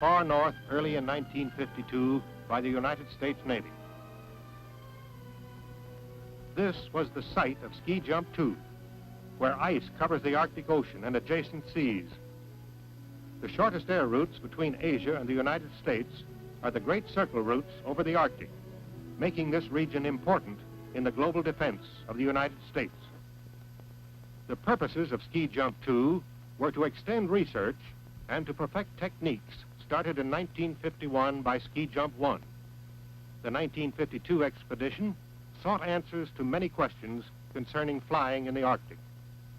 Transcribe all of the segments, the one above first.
far north early in 1952 by the United States Navy. This was the site of Ski Jump 2, where ice covers the Arctic Ocean and adjacent seas. The shortest air routes between Asia and the United States are the Great Circle routes over the Arctic, making this region important in the global defense of the United States. The purposes of Ski Jump 2 were to extend research and to perfect techniques started in 1951 by Ski Jump 1. The 1952 expedition sought answers to many questions concerning flying in the Arctic.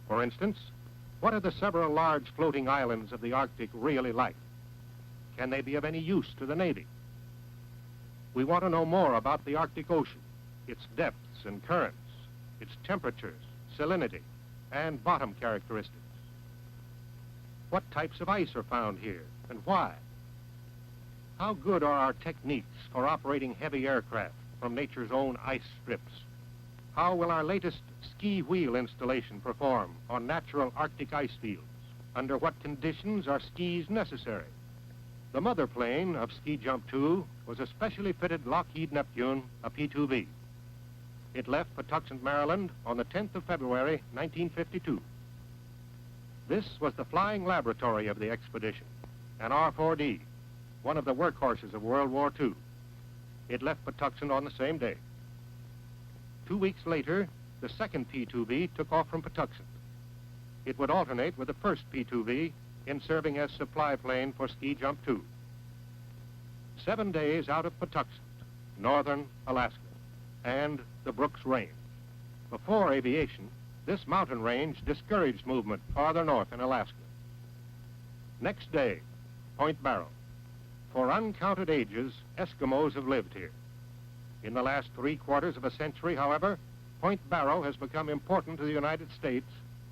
For instance, what are the several large floating islands of the Arctic really like? Can they be of any use to the Navy? We want to know more about the Arctic Ocean, its depths and currents, its temperatures, salinity, and bottom characteristics. What types of ice are found here and why? How good are our techniques for operating heavy aircraft from nature's own ice strips? How will our latest ski wheel installation perform on natural Arctic ice fields? Under what conditions are skis necessary? The mother plane of Ski Jump 2 was a specially fitted Lockheed Neptune, a P-2V. It left Patuxent, Maryland on the 10th of February, 1952. This was the flying laboratory of the expedition, an R-4D, one of the workhorses of World War II. It left Patuxent on the same day. 2 weeks later, the second P-2V took off from Patuxent. It would alternate with the first P-2V in serving as supply plane for Ski Jump 2. 7 days out of Patuxent, northern Alaska, and the Brooks Range. Before aviation, this mountain range discouraged movement farther north in Alaska. Next day, Point Barrow. For uncounted ages, Eskimos have lived here. In the last 3/4 of a century, however, Point Barrow has become important to the United States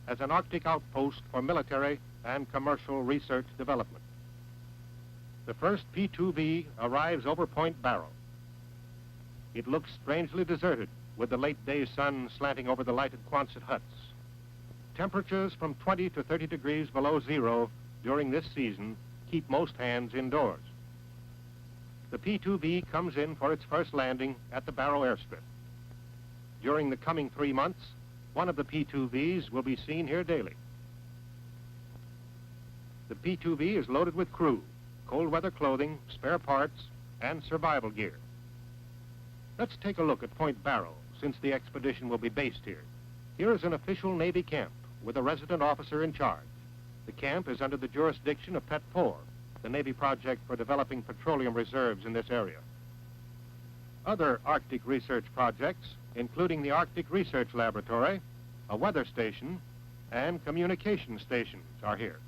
as an Arctic outpost for military and commercial research development. The first P-2V arrives over Point Barrow. It looks strangely deserted, with the late day sun slanting over the lighted Quonset huts. Temperatures from 20 to 30 degrees below zero during this season keep most hands indoors. The P-2V comes in for its first landing at the Barrow airstrip. During the coming 3 months, one of the P-2Vs will be seen here daily. The P-2V is loaded with crew, cold weather clothing, spare parts, and survival gear. Let's take a look at Point Barrow, since the expedition will be based here. Here is an official Navy camp with a resident officer in charge. The camp is under the jurisdiction of PET 4, the Navy project for developing petroleum reserves in this area. Other Arctic research projects, including the Arctic Research Laboratory, a weather station, and communication stations are here.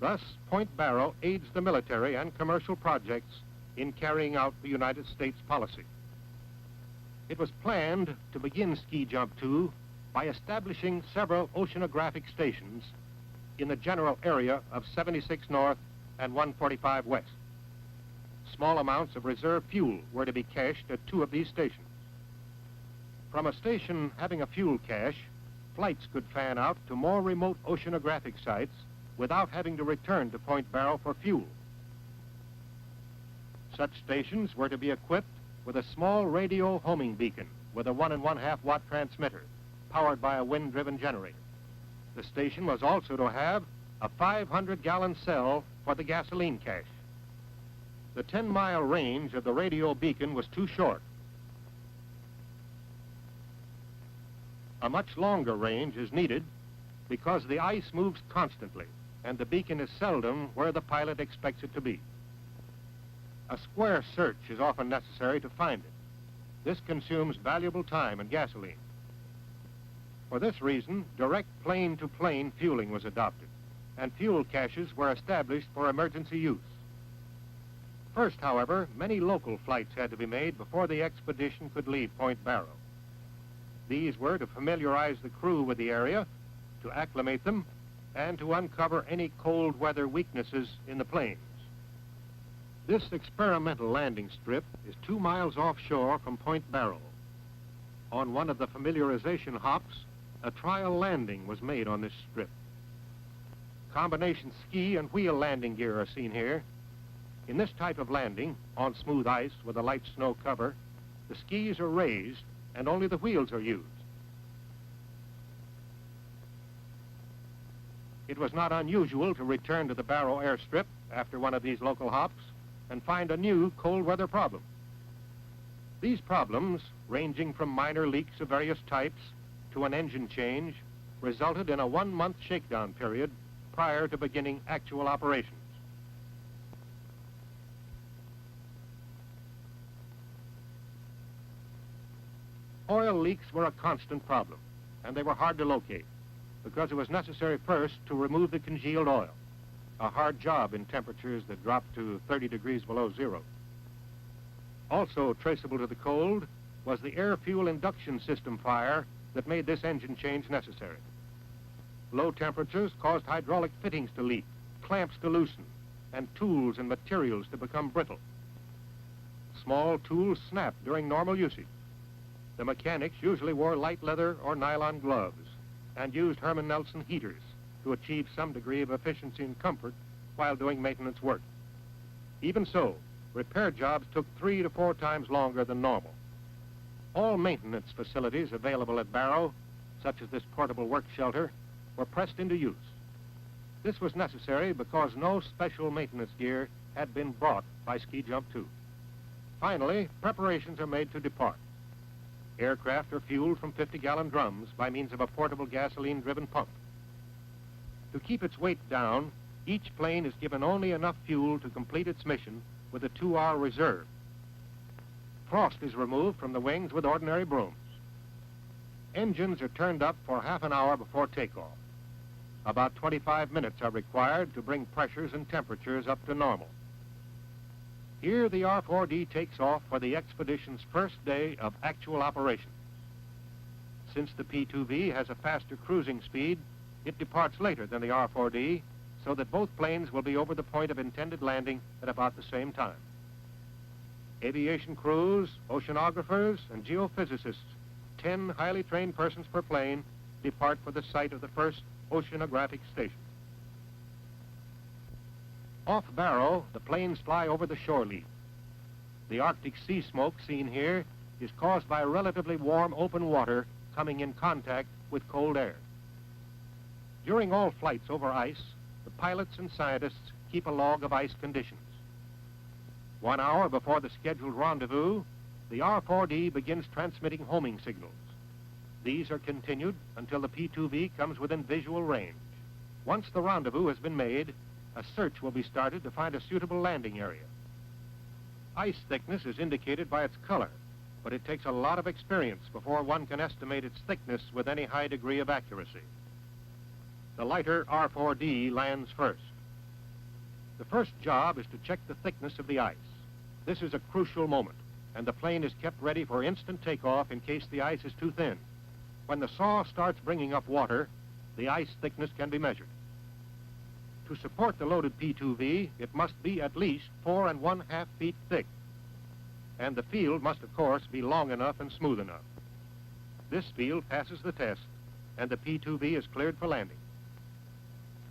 Thus, Point Barrow aids the military and commercial projects in carrying out the United States policy. It was planned to begin Ski Jump 2 by establishing several oceanographic stations in the general area of 76 North and 145 West. Small amounts of reserve fuel were to be cached at 2 of these stations. From a station having a fuel cache, flights could fan out to more remote oceanographic sites without having to return to Point Barrow for fuel. Such stations were to be equipped with a small radio homing beacon with a 1 1/2 watt transmitter powered by a wind-driven generator. The station was also to have a 500-gallon cell for the gasoline cache. The 10-mile range of the radio beacon was too short. A much longer range is needed because the ice moves constantly and the beacon is seldom where the pilot expects it to be. A square search is often necessary to find it. This consumes valuable time and gasoline. For this reason, direct plane-to-plane fueling was adopted, and fuel caches were established for emergency use. First, however, many local flights had to be made before the expedition could leave Point Barrow. These were to familiarize the crew with the area, to acclimate them, and to uncover any cold weather weaknesses in the planes. This experimental landing strip is 2 miles offshore from Point Barrow. On one of the familiarization hops, a trial landing was made on this strip. Combination ski and wheel landing gear are seen here, In this type of landing, on smooth ice with a light snow cover, the skis are raised and only the wheels are used. It was not unusual to return to the Barrow airstrip after one of these local hops and find a new cold weather problem. These problems, ranging from minor leaks of various types to an engine change, resulted in a 1-month shakedown period prior to beginning actual operations. Oil leaks were a constant problem, and they were hard to locate because it was necessary first to remove the congealed oil, a hard job in temperatures that dropped to 30 degrees below zero. Also traceable to the cold was the air-fuel induction system fire that made this engine change necessary. Low temperatures caused hydraulic fittings to leak, clamps to loosen, and tools and materials to become brittle. Small tools snapped during normal usage. The mechanics usually wore light leather or nylon gloves and used Herman Nelson heaters to achieve some degree of efficiency and comfort while doing maintenance work. Even so, repair jobs took 3 to 4 times longer than normal. All maintenance facilities available at Barrow, such as this portable work shelter, were pressed into use. This was necessary because no special maintenance gear had been brought by Ski Jump 2. Finally, preparations are made to depart. Aircraft are fueled from 50-gallon drums by means of a portable gasoline-driven pump. To keep its weight down, each plane is given only enough fuel to complete its mission with a 2-hour reserve. Frost is removed from the wings with ordinary brooms. Engines are turned up for half an hour before takeoff. About 25 minutes are required to bring pressures and temperatures up to normal. Here the R4D takes off for the expedition's first day of actual operations. Since the P2V has a faster cruising speed, it departs later than the R4D, so that both planes will be over the point of intended landing at about the same time. Aviation crews, oceanographers, and geophysicists, 10 highly trained persons per plane, depart for the site of the first oceanographic station. Off Barrow, the planes fly over the shore lead. The Arctic sea smoke seen here is caused by relatively warm open water coming in contact with cold air. During all flights over ice, the pilots and scientists keep a log of ice conditions. 1 hour before the scheduled rendezvous, the R4D begins transmitting homing signals. These are continued until the P2V comes within visual range. Once the rendezvous has been made, a search will be started to find a suitable landing area. Ice thickness is indicated by its color, but it takes a lot of experience before one can estimate its thickness with any high degree of accuracy. The lighter R4D lands first. The first job is to check the thickness of the ice. This is a crucial moment, and the plane is kept ready for instant takeoff in case the ice is too thin. When the saw starts bringing up water, the ice thickness can be measured. To support the loaded P2V, it must be at least 4 1/2 feet thick. And the field must, of course, be long enough and smooth enough. This field passes the test, and the P2V is cleared for landing.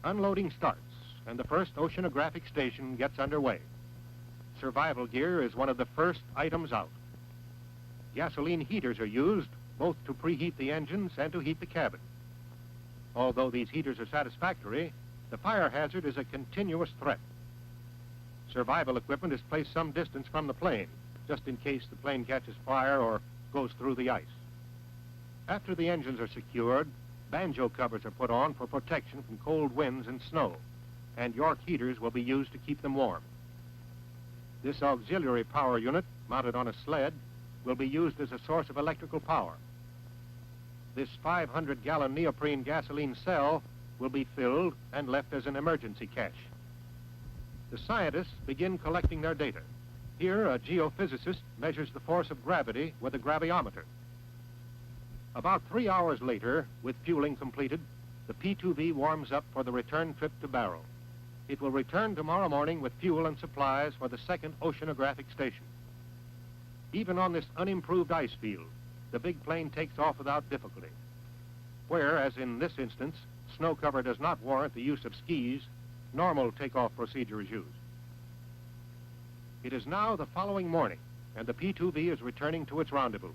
Unloading starts, and the first oceanographic station gets underway. Survival gear is one of the first items out. Gasoline heaters are used, both to preheat the engines and to heat the cabin. Although these heaters are satisfactory, the fire hazard is a continuous threat. Survival equipment is placed some distance from the plane, just in case the plane catches fire or goes through the ice. After the engines are secured, banjo covers are put on for protection from cold winds and snow, and York heaters will be used to keep them warm. This auxiliary power unit, mounted on a sled, will be used as a source of electrical power. This 500-gallon neoprene gasoline cell will be filled and left as an emergency cache. The scientists begin collecting their data. Here, a geophysicist measures the force of gravity with a graviometer. About 3 hours later, with fueling completed, the P2V warms up for the return trip to Barrow. It will return tomorrow morning with fuel and supplies for the second oceanographic station. Even on this unimproved ice field, the big plane takes off without difficulty. Where, as in this instance, snow cover does not warrant the use of skis, normal takeoff procedure is used. It is now the following morning, and the P-2V is returning to its rendezvous.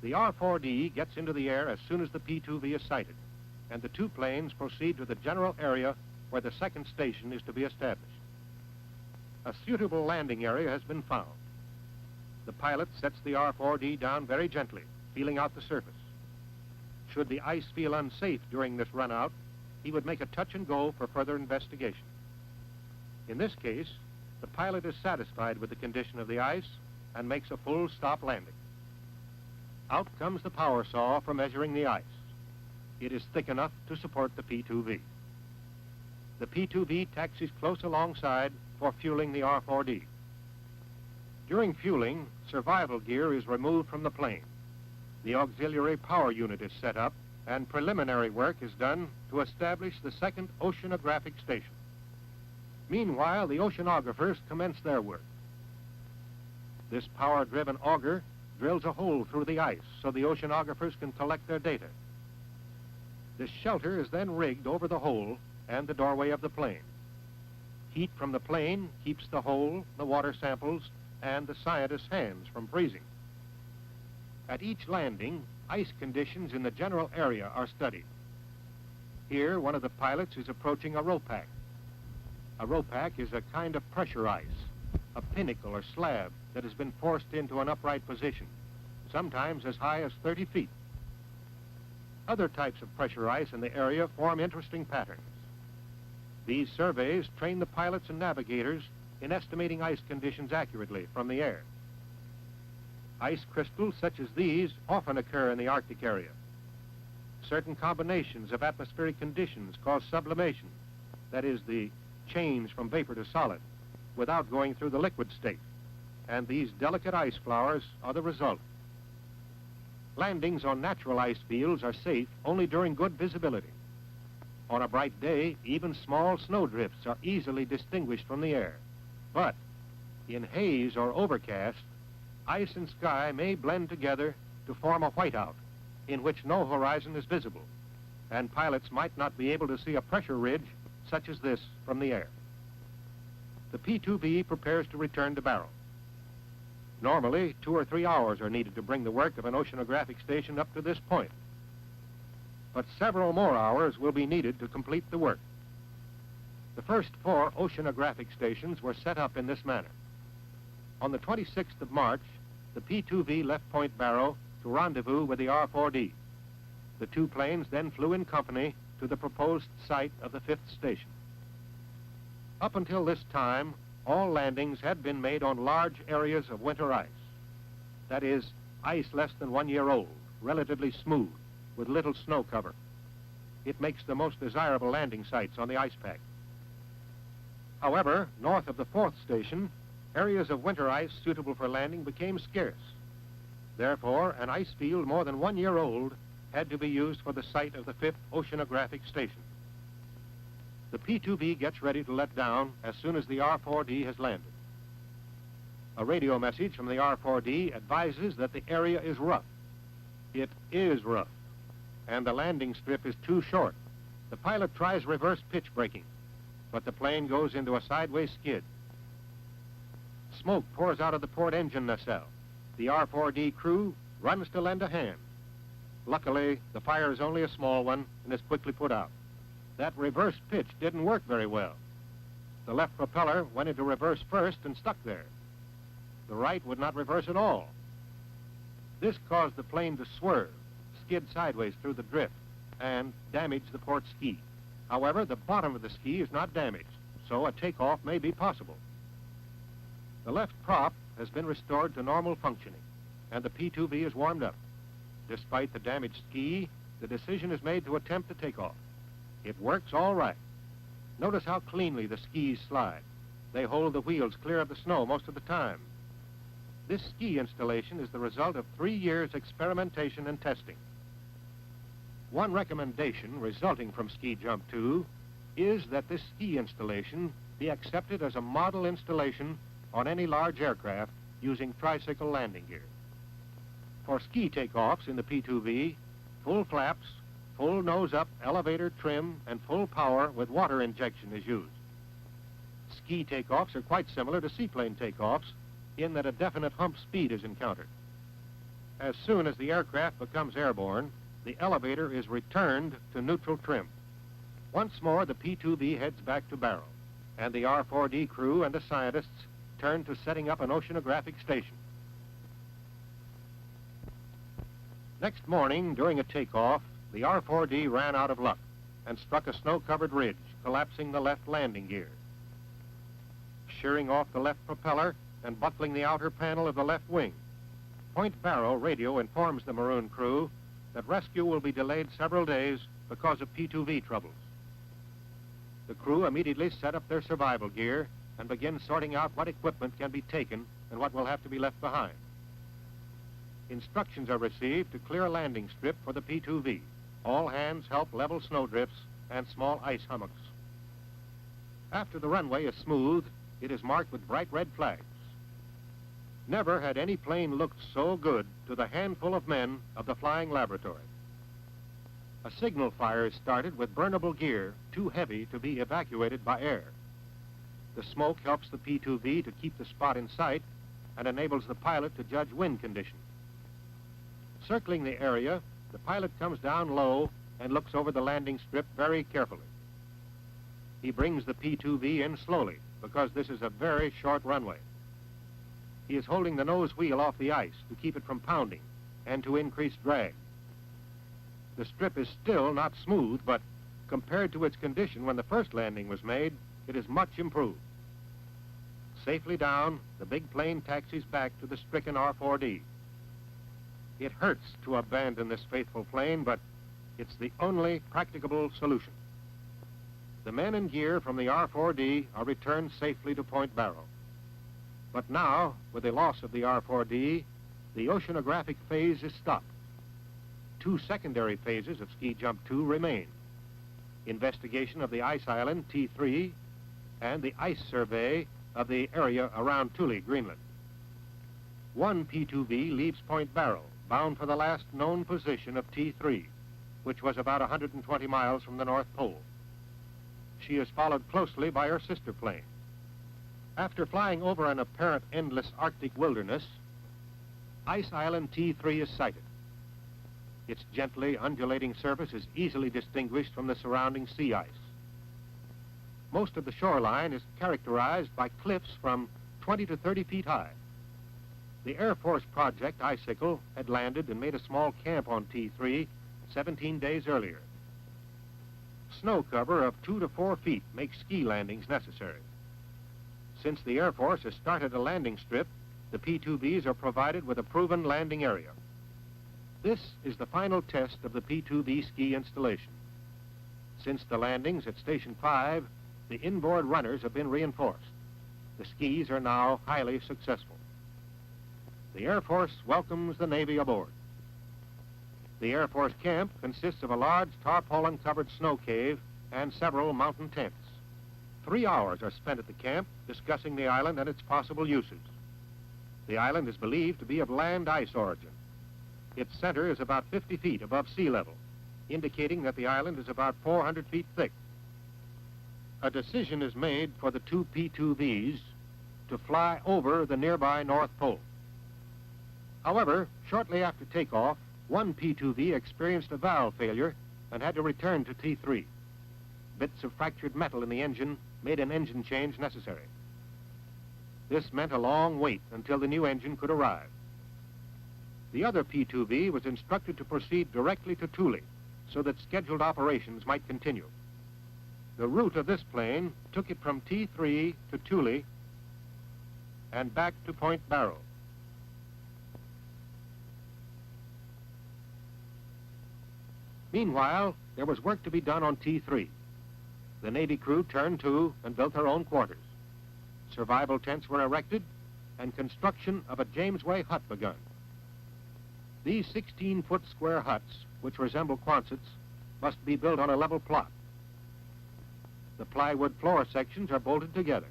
The R-4D gets into the air as soon as the P-2V is sighted, and the two planes proceed to the general area where the second station is to be established. A suitable landing area has been found. The pilot sets the R-4D down very gently, feeling out the surface. Should the ice feel unsafe during this run-out, he would make a touch and go for further investigation. In this case, the pilot is satisfied with the condition of the ice and makes a full stop landing. Out comes the power saw for measuring the ice. It is thick enough to support the P-2V. The P-2V taxis close alongside for fueling the R-4D. During fueling, survival gear is removed from the plane. The auxiliary power unit is set up, and preliminary work is done to establish the second oceanographic station. Meanwhile, the oceanographers commence their work. This power-driven auger drills a hole through the ice so the oceanographers can collect their data. This shelter is then rigged over the hole and the doorway of the plane. Heat from the plane keeps the hole, the water samples, and the scientists' hands from freezing. At each landing, ice conditions in the general area are studied. Here, one of the pilots is approaching a ropack. A ropack is a kind of pressure ice, a pinnacle or slab that has been forced into an upright position, sometimes as high as 30 feet. Other types of pressure ice in the area form interesting patterns. These surveys train the pilots and navigators in estimating ice conditions accurately from the air. Ice crystals such as these often occur in the Arctic area. Certain combinations of atmospheric conditions cause sublimation, that is, the change from vapor to solid, without going through the liquid state, and these delicate ice flowers are the result. Landings on natural ice fields are safe only during good visibility. On a bright day, even small snowdrifts are easily distinguished from the air. But in haze or overcast, ice and sky may blend together to form a whiteout in which no horizon is visible, and pilots might not be able to see a pressure ridge such as this from the air. The P-2V prepares to return to Barrow. Normally, 2 or 3 hours are needed to bring the work of an oceanographic station up to this point. But several more hours will be needed to complete the work. The first 4 oceanographic stations were set up in this manner. On the 26th of March, the P-2V left Point Barrow to rendezvous with the R-4D. The two planes then flew in company to the proposed site of the 5th station. Up until this time, all landings had been made on large areas of winter ice. That is, ice less than 1 year old, relatively smooth, with little snow cover. It makes the most desirable landing sites on the ice pack. However, north of the 4th station, areas of winter ice suitable for landing became scarce. Therefore, an ice field more than 1 year old had to be used for the site of the 5th oceanographic station. The P-2V gets ready to let down as soon as the R-4D has landed. A radio message from the R-4D advises that the area is rough. It is rough, and the landing strip is too short. The pilot tries reverse pitch braking, but the plane goes into a sideways skid. Smoke pours out of the port engine nacelle. The R-4D crew runs to lend a hand. Luckily, the fire is only a small one and is quickly put out. That reverse pitch didn't work very well. The left propeller went into reverse first and stuck there. The right would not reverse at all. This caused the plane to swerve, skid sideways through the drift, and damage the port ski. However, the bottom of the ski is not damaged, so a takeoff may be possible. The left prop has been restored to normal functioning, and the P-2V is warmed up. Despite the damaged ski, the decision is made to attempt the takeoff. It works all right. Notice how cleanly the skis slide. They hold the wheels clear of the snow most of the time. This ski installation is the result of 3 years' experimentation and testing. One recommendation resulting from Ski Jump 2 is that this ski installation be accepted as a model installation on any large aircraft using tricycle landing gear. For ski takeoffs in the P-2V, full flaps, full nose-up elevator trim, and full power with water injection is used. ski takeoffs are quite similar to seaplane takeoffs in that a definite hump speed is encountered. As soon as the aircraft becomes airborne, the elevator is returned to neutral trim. Once more, the P-2V heads back to Barrow, and the R-4D crew and the scientists turn to setting up an oceanographic station. Next morning, during a takeoff, the R-4D ran out of luck and struck a snow-covered ridge, collapsing the left landing gear. Shearing off the left propeller and buckling the outer panel of the left wing, Point Barrow radio informs the maroon crew that rescue will be delayed several days because of P-2V troubles. The crew immediately set up their survival gear and begin sorting out what equipment can be taken and what will have to be left behind. Instructions are received to clear a landing strip for the P-2V. All hands help level snowdrifts and small ice hummocks. After the runway is smooth, it is marked with bright red flags. Never had any plane looked so good to the handful of men of the flying laboratory. A signal fire is started with burnable gear too heavy to be evacuated by air. The smoke helps the P-2V to keep the spot in sight and enables the pilot to judge wind conditions. Circling the area, the pilot comes down low and looks over the landing strip very carefully. He brings the P-2V in slowly because this is a very short runway. He is holding the nose wheel off the ice to keep it from pounding and to increase drag. The strip is still not smooth, but compared to its condition when the first landing was made, it is much improved. Safely down, the big plane taxis back to the stricken R-4D. It hurts to abandon this faithful plane, but it's the only practicable solution. The men and gear from the R-4D are returned safely to Point Barrow. But now, with the loss of the R-4D, the oceanographic phase is stopped. Two secondary phases of Ski Jump 2 remain: investigation of the ice island, T3, and the ice survey of the area around Thule, Greenland. One P-2V leaves Point Barrow, bound for the last known position of T3, which was about 120 miles from the North Pole. She is followed closely by her sister plane. After flying over an apparent endless Arctic wilderness, Ice Island T3 is sighted. Its gently undulating surface is easily distinguished from the surrounding sea ice. Most of the shoreline is characterized by cliffs from 20 to 30 feet high. The Air Force Project Icicle had landed and made a small camp on T3 17 days earlier. Snow cover of 2 to 4 feet makes ski landings necessary. Since the Air Force has started a landing strip, the P-2Vs are provided with a proven landing area. This is the final test of the P-2V ski installation. Since the landings at Station 5, the inboard runners have been reinforced. The skis are now highly successful. The Air Force welcomes the Navy aboard. The Air Force camp consists of a large tarpaulin-covered snow cave and several mountain tents. 3 hours are spent at the camp discussing the island and its possible uses. The island is believed to be of land ice origin. Its center is about 50 feet above sea level, indicating that the island is about 400 feet thick. A decision is made for the two P-2Vs to fly over the nearby North Pole. However, shortly after takeoff, one P-2V experienced a valve failure and had to return to T3. Bits of fractured metal in the engine made an engine change necessary. This meant a long wait until the new engine could arrive. The other P-2V was instructed to proceed directly to Thule so that scheduled operations might continue. The route of this plane took it from T3 to Thule and back to Point Barrow. Meanwhile, there was work to be done on T3. The Navy crew turned to and built their own quarters. Survival tents were erected and construction of a Jamesway hut begun. These 16-foot square huts, which resemble Quonsets, must be built on a level plot. The plywood floor sections are bolted together.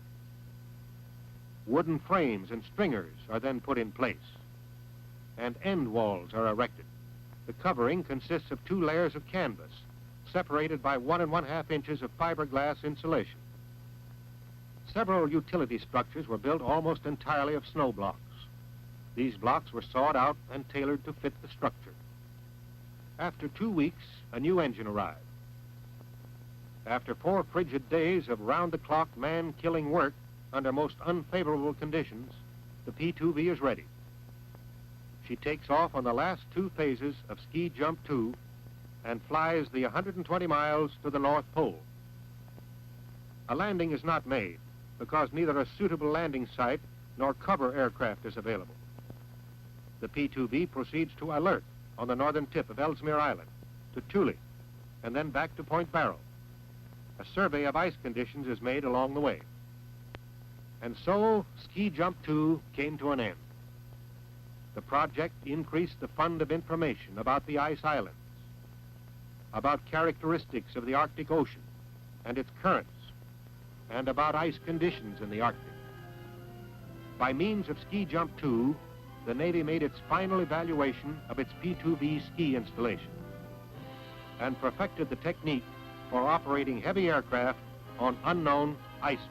Wooden frames and stringers are then put in place, and end walls are erected. The covering consists of 2 layers of canvas, separated by 1 1/2 inches of fiberglass insulation. Several utility structures were built almost entirely of snow blocks. These blocks were sawed out and tailored to fit the structure. After 2 weeks, a new engine arrived. After 4 frigid days of round-the-clock man-killing work under most unfavorable conditions, the P2V is ready. She takes off on the last 2 phases of Ski Jump 2 and flies the 120 miles to the North Pole. A landing is not made because neither a suitable landing site nor cover aircraft is available. The P2V proceeds to Alert on the northern tip of Ellesmere Island, to Thule, and then back to Point Barrow. A survey of ice conditions is made along the way. And so, Ski Jump 2 came to an end. The project increased the fund of information about the ice islands, about characteristics of the Arctic Ocean and its currents, and about ice conditions in the Arctic. By means of Ski Jump 2, the Navy made its final evaluation of its P2V ski installation and perfected the technique for operating heavy aircraft on unknown ice fields.